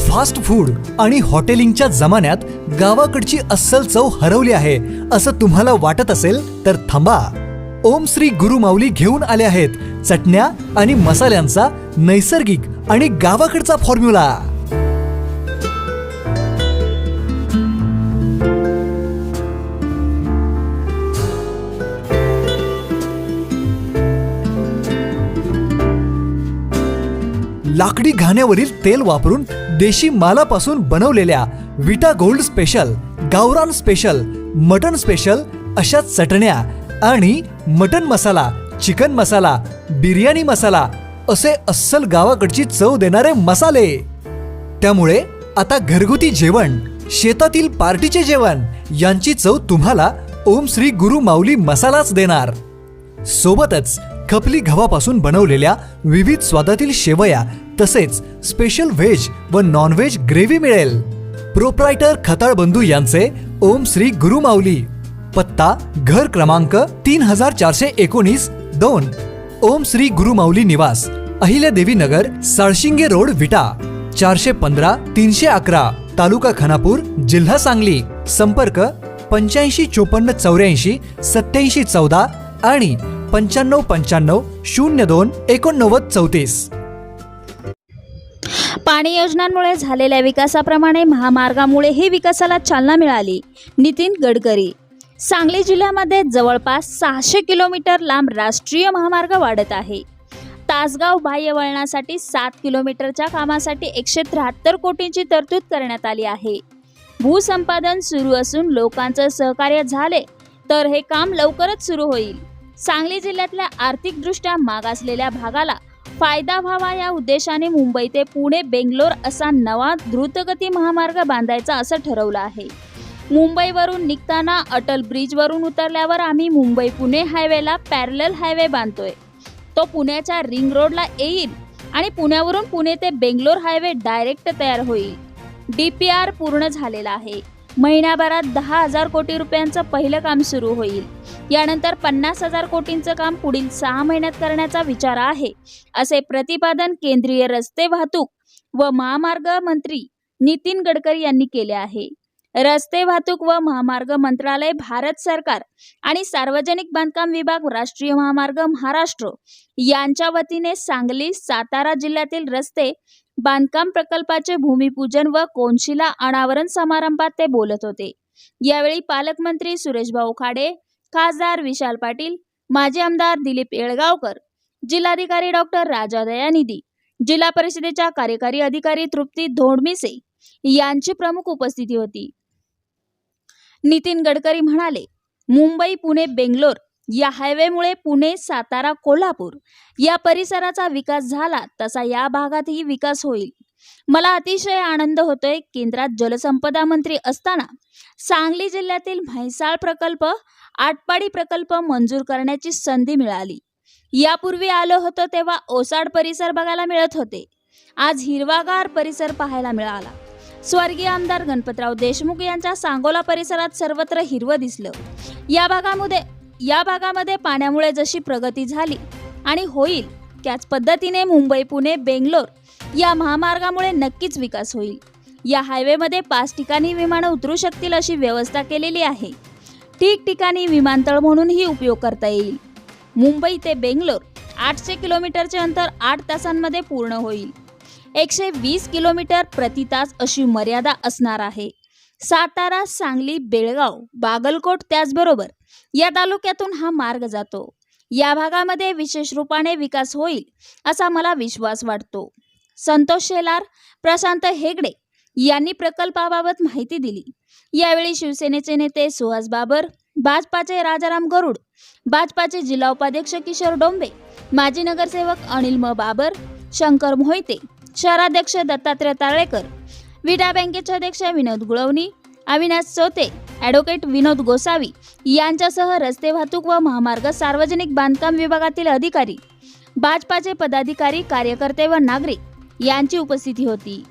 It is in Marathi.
फास्ट फूड आणि हॉटेलिंगच्या जमान्यात गावाकडची अस्सल चव हरवली आहे असं तुम्हाला वाटत असेल तर थांबा. ओम श्री गुरु माऊली घेऊन आले आहेत चटण्या आणि मसाल्यांचा नैसर्गिक आणि गावाकडचा फॉर्म्युला. लाकडी घाण्यावरील तेल वापरून देशी मालापासून बनवलेल्या विटा गोल्ड स्पेशल, गावरान स्पेशल, मटन स्पेशल अशा चटण्या आणि मटन मसाला, चिकन मसाला, बिर्याणी मसाला असे अस्सल गावाकडची चव देणारे मसाले. त्यामुळे आता घरगुती जेवण, शेतातील पार्टीचे जेवण यांची चव तुम्हाला ओम श्री गुरु माऊली मसालाच देणार. सोबतच खपली गव्हापासून बनवलेल्या विविध स्वादातील शेवया तसेच स्पेशल व्हेज व नॉन व्हेज ग्रेव्ही मिळेल. प्रोप्रायटर खताळ बंधू यांचे ओम श्री गुरु माऊली. पत्ता घर क्रमांक 3419 2 ओम श्री गुरु माऊली निवास, अहिल्यादेवी नगर, साळशिंगे रोड, विटा. 415 311 तालुका खानापूर, जिल्हा सांगली. संपर्क 85 54 84 87 14 आणि 95 95 02 89 34. पाणी योजनांमुळे झालेल्या विकासाप्रमाणे महामार्गामुळेही विकासाला चालना मिळाली. नितीन गडकरी. सांगली जिल्ह्यामध्ये जवळपास 600 किलोमीटर लांब राष्ट्रीय महामार्ग वाढत आहे. तासगाव बाह्य वळणासाठी 7 किलोमीटरच्या कामासाठी 173 कोटींची तरतूद करण्यात आली आहे. भूसंपादन सुरू असून लोकांचं सहकार्य झाले तर हे काम लवकरच सुरू होईल. सांगली जिल्ह्यातल्या आर्थिकदृष्ट्या मागासलेल्या भागाला फायदा व्हावा या उद्देशाने मुंबई ते पुणे बेंगलोर असा नवा द्रुतगती महामार्ग बांधायचा असं ठरवलं आहे. मुंबईवरून निघताना अटल ब्रिजवरून उतरल्यावर आम्ही मुंबई पुणे हायवेला पॅरलल हायवे बांधतोय. तो पुण्याच्या रिंग रोडला येईल आणि पुण्यावरून पुणे ते बेंगलोर हायवे डायरेक्ट तयार होईल. DPR पूर्ण झालेला आहे. महिन्याभरात 10,000 कोटी रुपयांचं पहिलं काम सुरू होईल. यानंतर 50,000 कोटींचं काम पुढील 6 महिन्यात करण्याचा विचार आहे असे प्रतिपादन केंद्रीय रस्ते वाहतूक व महामार्ग मंत्री नितीन गडकरी यांनी केले आहे. रस्ते वाहतूक व महामार्ग मंत्रालय, भारत सरकार आणि सार्वजनिक बांधकाम विभाग, राष्ट्रीय महामार्ग महाराष्ट्र यांच्या वतीने सांगली, सातारा जिल्ह्यातील रस्ते बांधकाम प्रकल्पाचे भूमिपूजन व कोनशिला अनावरण समारंभात ते बोलत होते. यावेळी पालकमंत्री सुरेशभाऊ खाडे, खासदार विशाल पाटील, माजी आमदार दिलीप येळगावकर, जिल्हाधिकारी डॉक्टर राजा दयानिधी, जिल्हा परिषदेच्या कार्यकारी अधिकारी तृप्ती धोंडमिसे यांची प्रमुख उपस्थिती होती. नितीन गडकरी म्हणाले, मुंबई पुणे बेंगलोर या हायवेमुळे पुणे, सातारा, कोल्हापूर या परिसराचा विकास झाला तसा या भागातही विकास होईल. मला अतिशय आनंद होतोय. केंद्रात जलसंपदा मंत्री असताना सांगली जिल्ह्यातील म्हैसाळ प्रकल्प, आटपाडी प्रकल्प मंजूर करण्याची संधी मिळाली. यापूर्वी आलो होतो तेव्हा ओसाड परिसर बघायला मिळत होते. आज हिरवागार परिसर पाहायला मिळाला. स्वर्गीय आमदार गणपतराव देशमुख यांच्या सांगोला परिसरात सर्वत्र हिरवं दिसलं. या भागामध्ये पाण्यामुळे जशी प्रगती झाली आणि होईल त्याच पद्धतीने मुंबई पुणे बेंगलोर या महामार्गामुळे नक्कीच विकास होईल. या हायवेमध्ये 5 ठिकाणी विमानं उतरू शकतील अशी व्यवस्था केलेली आहे. ठिकठिकाणी विमानतळ म्हणूनही उपयोग करता येईल. मुंबई ते बेंगलोर 800 किलोमीटरचे अंतर 8 तासांमध्ये पूर्ण होईल. 120 किलोमीटर प्रति तास अशी मर्यादा असणार आहे. सातारा, सांगली, बेळगाव, बागलकोट त्याचबरोबर या तालुक्यातून हा मार्ग जातो. या भागामध्ये विशेष रूपाने विकास होईल असा मला विश्वास वाटतो. संतोष शेलार, प्रशांत हेगडे यांनी प्रकल्पाबाबत माहिती दिली. यावेळी शिवसेनेचे नेते सुहास बाबर, भाजपाचे राजाराम गरुड, भाजपाचे जिल्हा उपाध्यक्ष किशोर डोंबे, माजी नगरसेवक अनिल म बाबर, शंकर मोहिते, शहराध्यक्ष दत्तात्रय तारळेकर, विटा बँकेचे अध्यक्ष विनोद गुळवणी, अविनाश चौथे, ॲडव्होकेट विनोद गोसावी यांच्यासह रस्ते वाहतूक व महामार्ग सार्वजनिक बांधकाम विभागातील अधिकारी, भाजपाचे पदाधिकारी, कार्यकर्ते व नागरिक यांची उपस्थिती होती.